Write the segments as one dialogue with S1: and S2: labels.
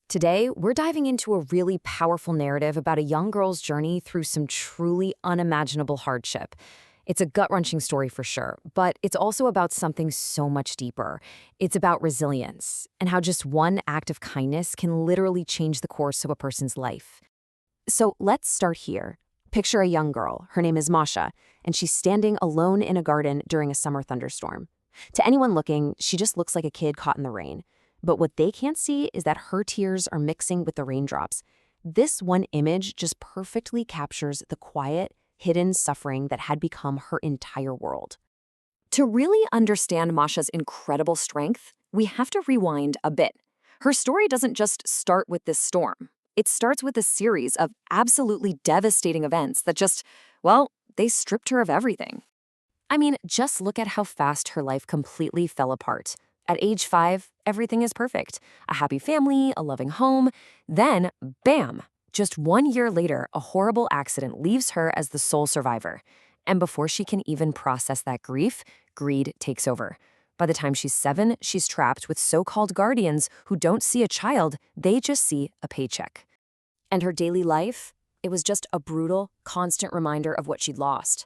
S1: Today, we're diving into a really powerful narrative about a young girl's journey through some truly unimaginable hardship. It's a gut-wrenching story for sure, but it's also about something so much deeper. It's about resilience and how just one act of kindness can literally change the course of a person's life. So let's start here. Picture a young girl. Her name is Masha, and she's standing alone in a garden during a summer thunderstorm. To anyone looking, she just looks like a kid caught in the rain. But what they can't see is that her tears are mixing with the raindrops. This one image just perfectly captures the quiet, hidden suffering that had become her entire world. To really understand Masha's incredible strength, we have to rewind a bit. Her story doesn't just start with this storm. It starts with a series of absolutely devastating events that they stripped her of everything. I mean, just look at how fast her life completely fell apart. At age 5, everything is perfect. A happy family, a loving home. Then, bam! Just 1 year later, a horrible accident leaves her as the sole survivor. And before she can even process that grief, greed takes over. By the time she's 7, she's trapped with so-called guardians who don't see a child, they just see a paycheck. And her daily life? It was just a brutal, constant reminder of what she'd lost.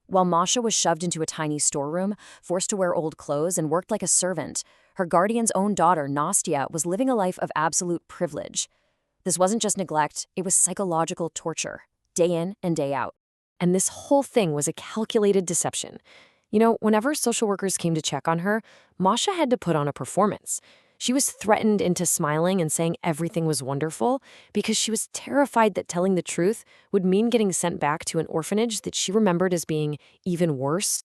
S1: While Masha was shoved into a tiny storeroom, forced to wear old clothes, and worked like a servant, her guardian's own daughter, Nastya, was living a life of absolute privilege. This wasn't just neglect, it was psychological torture, day in and day out. And this whole thing was a calculated deception. Whenever social workers came to check on her, Masha had to put on a performance. She was threatened into smiling and saying everything was wonderful because she was terrified that telling the truth would mean getting sent back to an orphanage that she remembered as being even worse.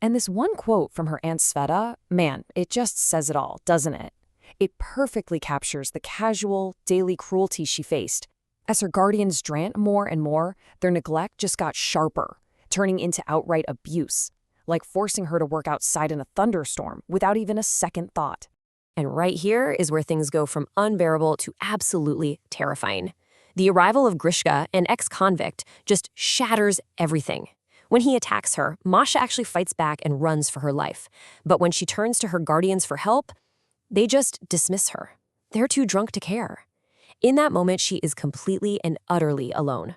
S1: And this one quote from her Aunt Sveta, man, it just says it all, doesn't it? It perfectly captures the casual, daily cruelty she faced. As her guardians drank more and more, their neglect just got sharper, turning into outright abuse, like forcing her to work outside in a thunderstorm without even a second thought. And right here is where things go from unbearable to absolutely terrifying. The arrival of Grishka, an ex-convict, just shatters everything. When he attacks her, Masha actually fights back and runs for her life. But when she turns to her guardians for help, they just dismiss her. They're too drunk to care. In that moment, she is completely and utterly alone.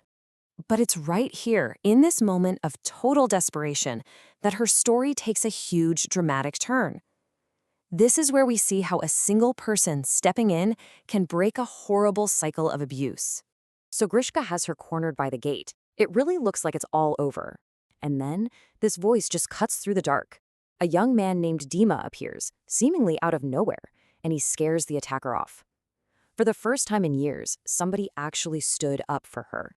S1: But it's right here, in this moment of total desperation, that her story takes a huge dramatic turn. This is where we see how a single person stepping in can break a horrible cycle of abuse. So Grishka has her cornered by the gate. It really looks like it's all over. And then this voice just cuts through the dark. A young man named Dima appears, seemingly out of nowhere, and he scares the attacker off. For the first time in years, somebody actually stood up for her.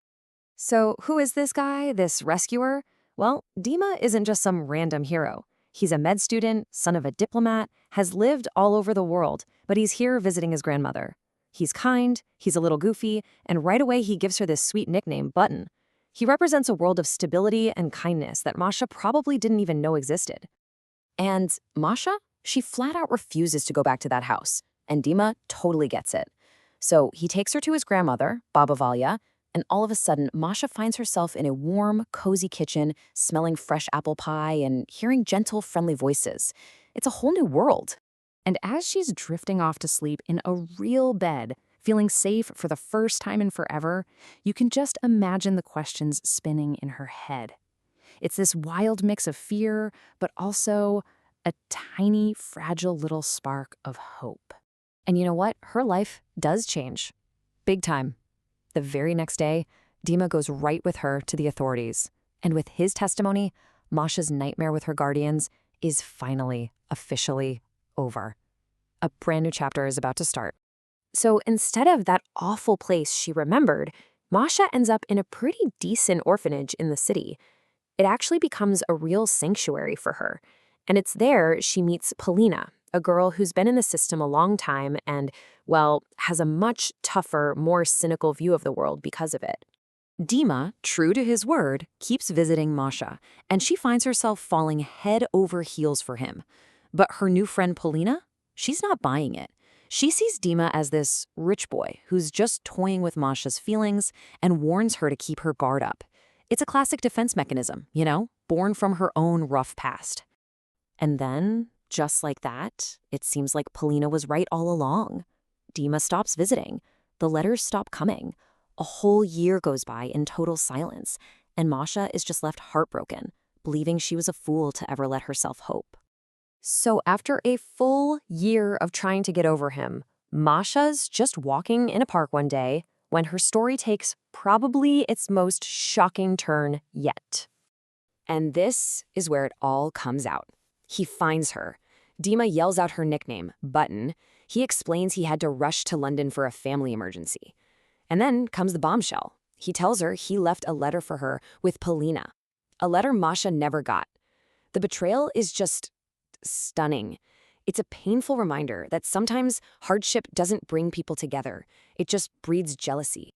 S1: So who is this guy, this rescuer? Well, Dima isn't just some random hero. He's a med student, son of a diplomat, has lived all over the world, but he's here visiting his grandmother. He's kind, he's a little goofy, and right away he gives her this sweet nickname, Button. He represents a world of stability and kindness that Masha probably didn't even know existed. And Masha? She flat out refuses to go back to that house, and Dima totally gets it. So he takes her to his grandmother, Baba Valya, and all of a sudden, Masha finds herself in a warm, cozy kitchen, smelling fresh apple pie and hearing gentle, friendly voices. It's a whole new world. And as she's drifting off to sleep in a real bed, feeling safe for the first time in forever, you can just imagine the questions spinning in her head. It's this wild mix of fear, but also a tiny, fragile little spark of hope. And you know what? Her life does change. Big time. The very next day, Dima goes right with her to the authorities. And with his testimony, Masha's nightmare with her guardians is finally, officially over. A brand new chapter is about to start. So instead of that awful place she remembered, Masha ends up in a pretty decent orphanage in the city. It actually becomes a real sanctuary for her. And it's there she meets Polina, a girl who's been in the system a long time and, has a much tougher, more cynical view of the world because of it. Dima, true to his word, keeps visiting Masha, and she finds herself falling head over heels for him. But her new friend Polina, she's not buying it. She sees Dima as this rich boy who's just toying with Masha's feelings and warns her to keep her guard up. It's a classic defense mechanism, born from her own rough past. And then, just like that, it seems like Polina was right all along.
S2: Dima stops visiting. The letters stop coming. A whole year goes by in total silence, and Masha is just left heartbroken, believing she was a fool to ever let herself hope.
S1: So after a full year of trying to get over him, Masha's just walking in a park one day when her story takes probably its most shocking turn yet. And this is where it all comes out. He finds her. Dima yells out her nickname, Button. He explains he had to rush to London for a family emergency. And then comes the bombshell. He tells her he left a letter for her with Polina, a letter Masha never got. The betrayal is just stunning. It's a painful reminder that sometimes hardship doesn't bring people together. It just breeds jealousy.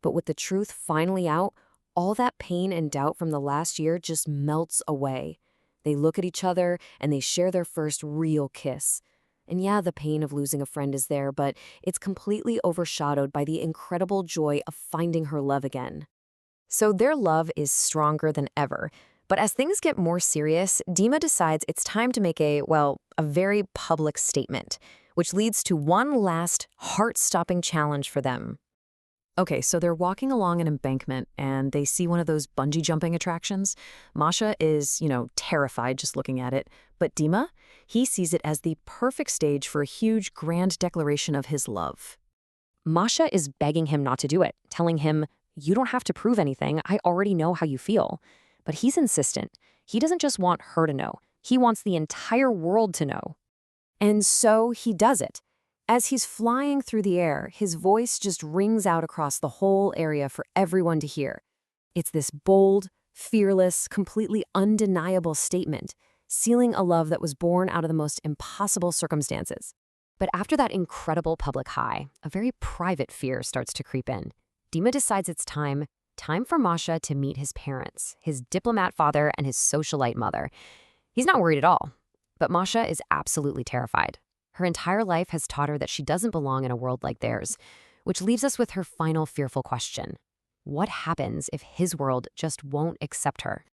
S1: But with the truth finally out, all that pain and doubt from the last year just melts away. They look at each other and they share their first real kiss. And yeah, the pain of losing a friend is there, but it's completely overshadowed by the incredible joy of finding her love again. So their love is stronger than ever. But as things get more serious, Dima decides it's time to make a very public statement, which leads to one last heart-stopping challenge for them. Okay, so they're walking along an embankment and they see one of those bungee jumping attractions. Masha is, terrified just looking at it. But Dima, he sees it as the perfect stage for a huge grand declaration of his love. Masha is begging him not to do it, telling him, "You don't have to prove anything. I already know how you feel." But he's insistent. He doesn't just want her to know. He wants the entire world to know. And so he does it. As he's flying through the air, his voice just rings out across the whole area for everyone to hear. It's this bold, fearless, completely undeniable statement, sealing a love that was born out of the most impossible circumstances. But after that incredible public high, a very private fear starts to creep in. Dima decides it's time for Masha to meet his parents, his diplomat father and his socialite mother. He's not worried at all, but Masha is absolutely terrified. Her entire life has taught her that she doesn't belong in a world like theirs, which leaves us with her final fearful question. What happens if his world just won't accept her?